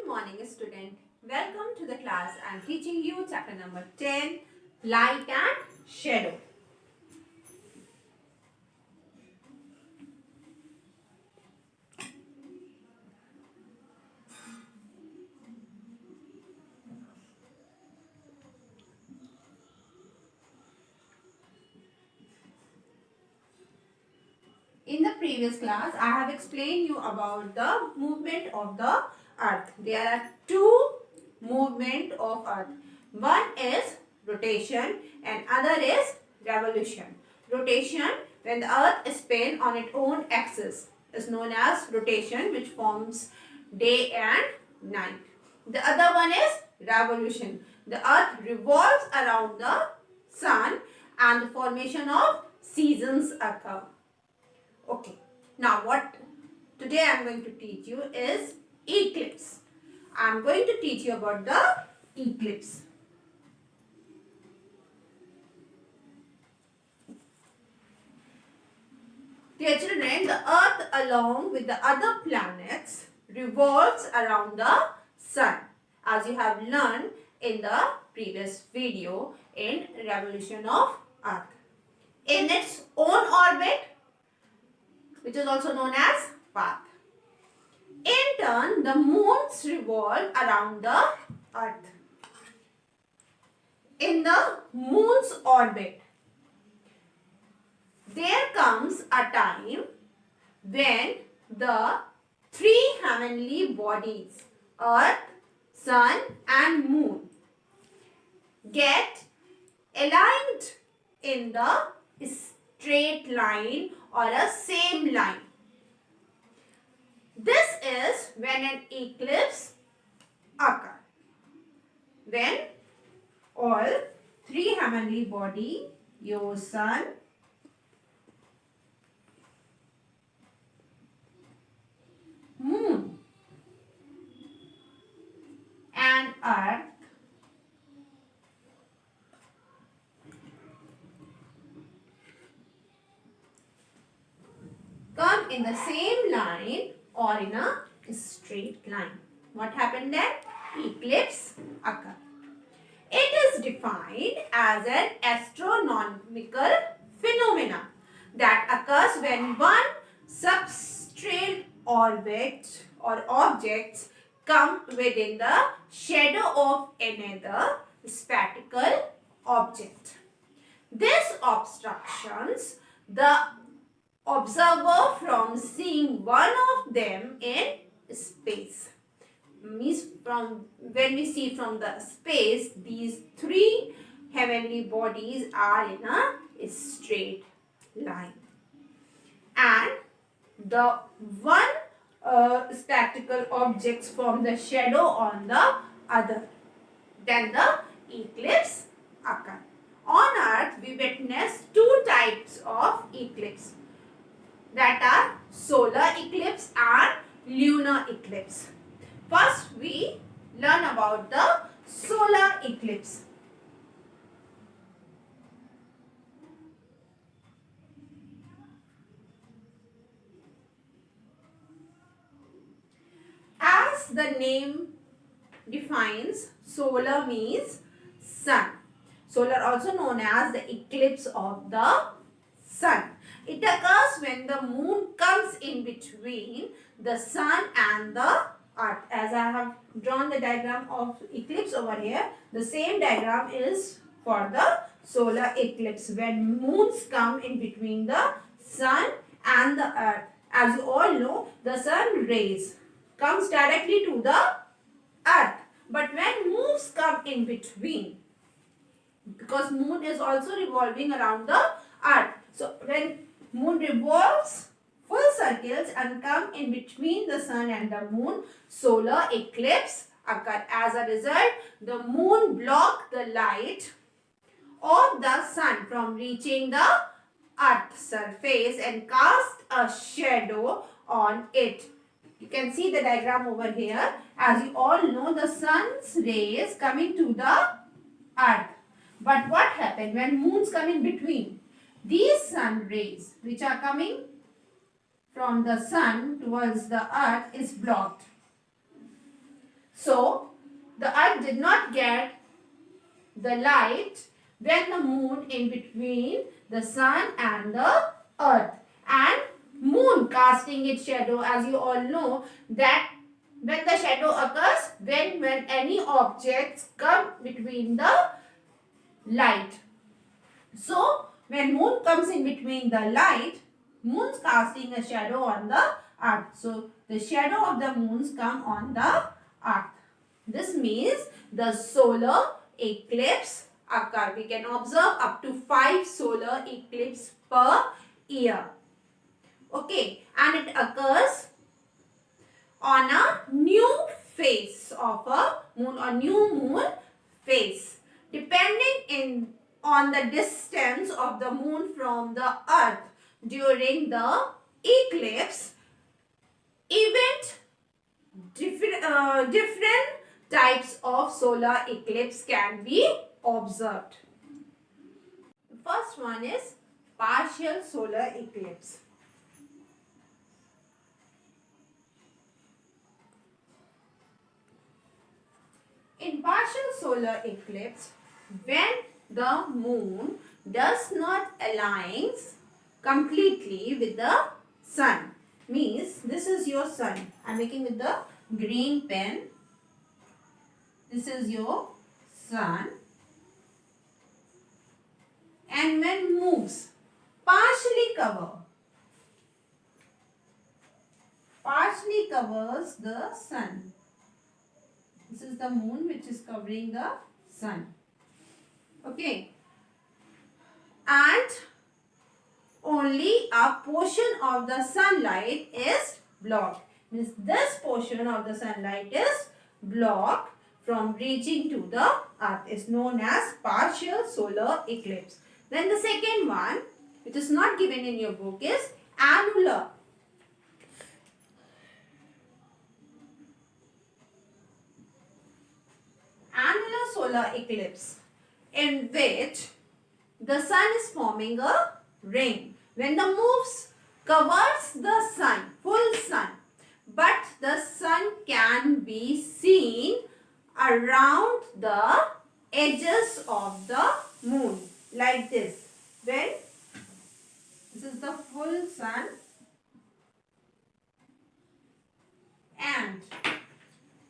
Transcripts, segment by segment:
morning, student. Welcome to the class. I am teaching you chapter number 10, Light and Shadow. In the previous class, I have explained you about the movement of the earth. There are two movement of earth. One is rotation and other is revolution. Rotation, when the earth spins on its own axis, is known as rotation, which forms day and night. The other one is revolution. The earth revolves around the sun and the formation of seasons occur. Okay, now what today I am going to teach you is eclipse. I am going to teach you about the eclipse. Dear children, the earth along with the other planets revolves around the sun, as you have learned in the previous video in revolution of earth. In its own orbit, which is also known as path. In turn, the moons revolve around the earth. In the moon's orbit, there comes a time when the three heavenly bodies, earth, sun and moon, get aligned in the straight line or a same line. This is when an eclipse occurs. When all three heavenly bodies, your sun, moon and earth come in the same line or in a straight line. What happened then? Eclipse occur. It is defined as an astronomical phenomena that occurs when one substellar orbit or objects come within the shadow of another spherical object. This obstructions the observer from seeing one of them in space. Means from when we see from the space, these three heavenly bodies are in a straight line, and the one spectacle objects form the shadow on the other. Then the eclipse occurs. On earth, we witness two types of eclipse, that are solar eclipse and lunar eclipse. First, we learn about the solar eclipse. As the name defines, solar means sun. Solar also known as the eclipse of the sun. It occurs when the moon comes in between the sun and the earth. As I have drawn the diagram of eclipse over here, the same diagram is for the solar eclipse, when moons come in between the sun and the earth. As you all know, the sun rays comes directly to the earth, but when moons come in between, because moon is also revolving around the earth, so when moon revolves full circles and come in between the sun and the moon, solar eclipse occur. As a result, the moon block the light of the sun from reaching the earth's surface and cast a shadow on it. You can see the diagram over here. As you all know, the sun's rays coming to the earth. But what happened when moons come in between? These sun rays which are coming from the sun towards the earth is blocked. So the earth did not get the light when the moon in between the sun and the earth, and moon casting its shadow, as you all know that when the shadow occurs when any objects come between the light. So when moon comes in between the light, moon's casting a shadow on the earth. So the shadow of the moons come on the earth. This means the solar eclipse occur. We can observe up to 5 solar eclipses per year. Okay, and it occurs on a new phase of a moon or new moon phase, depending on the distance of the moon from the earth during the eclipse event. Different types of solar eclipse can be observed. The first one is partial solar eclipse. In partial solar eclipse, when the moon does not align completely with the sun, means this is your sun. I am making with the green pen. This is your sun, and when moves partially covers the sun. This is the moon which is covering the sun. Okay. And only a portion of the sunlight is blocked. Means this portion of the sunlight is blocked from reaching to the earth, is known as partial solar eclipse. Then the second one, which is not given in your book, is annular. Annular solar eclipse, in which the sun is forming a ring. When the moves covers the sun, full sun, but the sun can be seen around the edges of the moon, like this. When this is the full sun and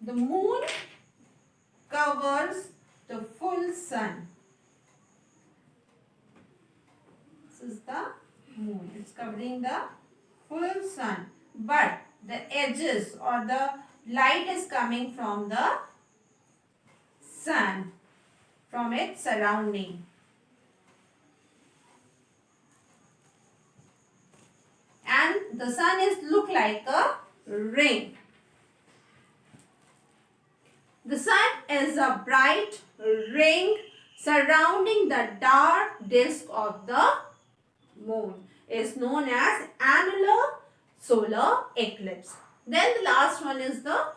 the moon covers the full sun. This is the moon. It's covering the full sun, but the edges or the light is coming from the sun, from its surrounding. And the sun is look like a ring. The sun is a bright ring surrounding the dark disk of the moon, is known as annular solar eclipse. Then the last one is the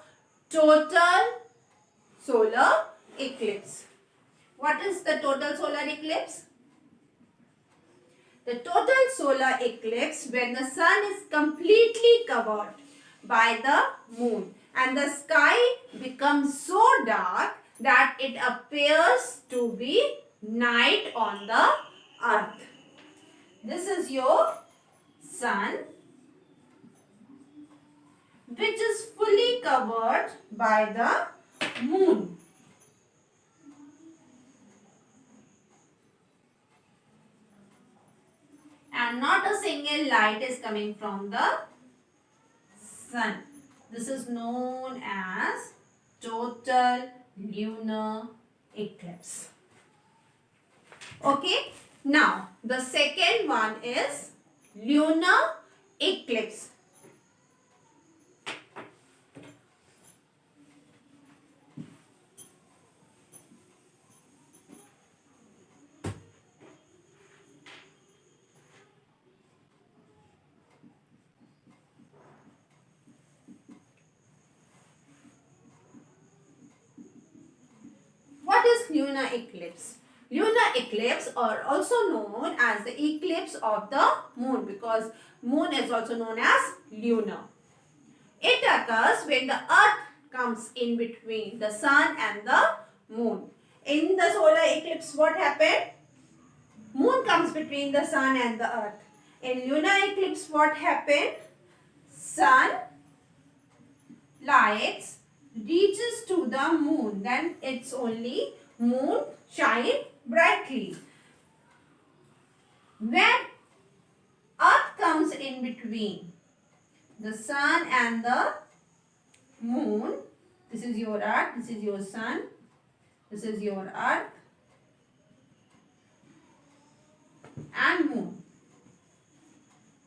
total solar eclipse. What is the total solar eclipse? The total solar eclipse, when the sun is completely covered by the moon and the sky becomes so dark that it appears to be night on the earth. This is your sun, which is fully covered by the moon. And not a single light is coming from the sun. This is known as total lunar eclipse. Okay. Now, the second one is lunar eclipse. What is lunar eclipse? Lunar eclipse are also known as the eclipse of the moon, because moon is also known as lunar. It occurs when the earth comes in between the sun and the moon. In the solar eclipse, what happened? Moon comes between the sun and the earth. In lunar eclipse, what happened? Sun lights reaches to the moon. Then it's only moon shine brightly. When earth comes in between the sun and the moon, this is your earth, this is your sun, this is your earth and moon.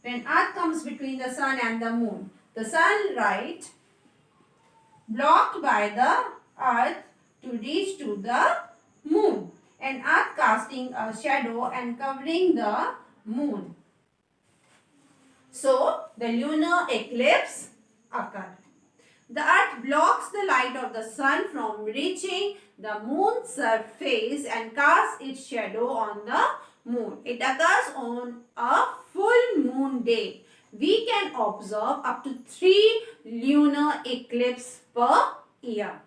When earth comes between the sun and the moon, the sunlight blocked by the earth to reach to the moon, and earth casting a shadow and covering the moon. So, the lunar eclipse occurred. The earth blocks the light of the sun from reaching the moon's surface and casts its shadow on the moon. It occurs on a full moon day. We can observe up to 3 lunar eclipses per year.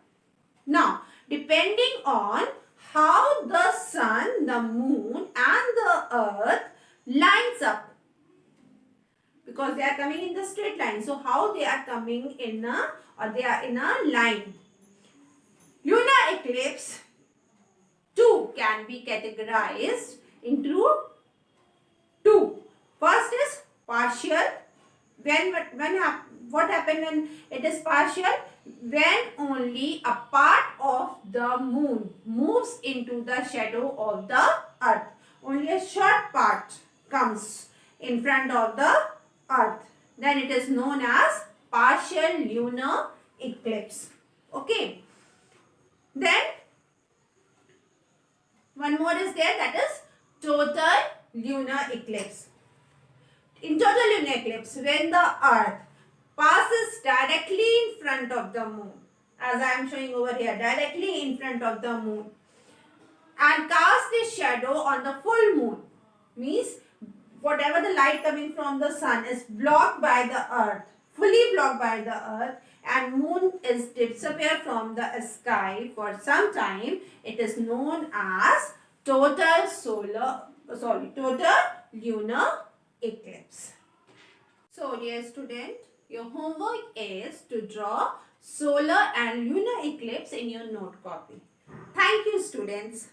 Now, depending on how the sun, the moon and the earth lines up, because they are coming in the straight line. So, how they are coming in a, or they are in a line. Lunar eclipse 2 can be categorized into 2. First is partial. What happens when it is partial? When only a part of the moon moves into the shadow of the earth. Only a short part comes in front of the earth. Then it is known as partial lunar eclipse. Okay. Then one more is there, that is total lunar eclipse. In total lunar eclipse, when the earth passes directly in front of the moon, as I am showing over here, directly in front of the moon, and casts its shadow on the full moon, means whatever the light coming from the sun is blocked by the earth, fully blocked by the earth, and moon is disappear from the sky for some time, it is known as total lunar eclipse. So, dear student, your homework is to draw solar and lunar eclipse in your note copy. Thank you, students.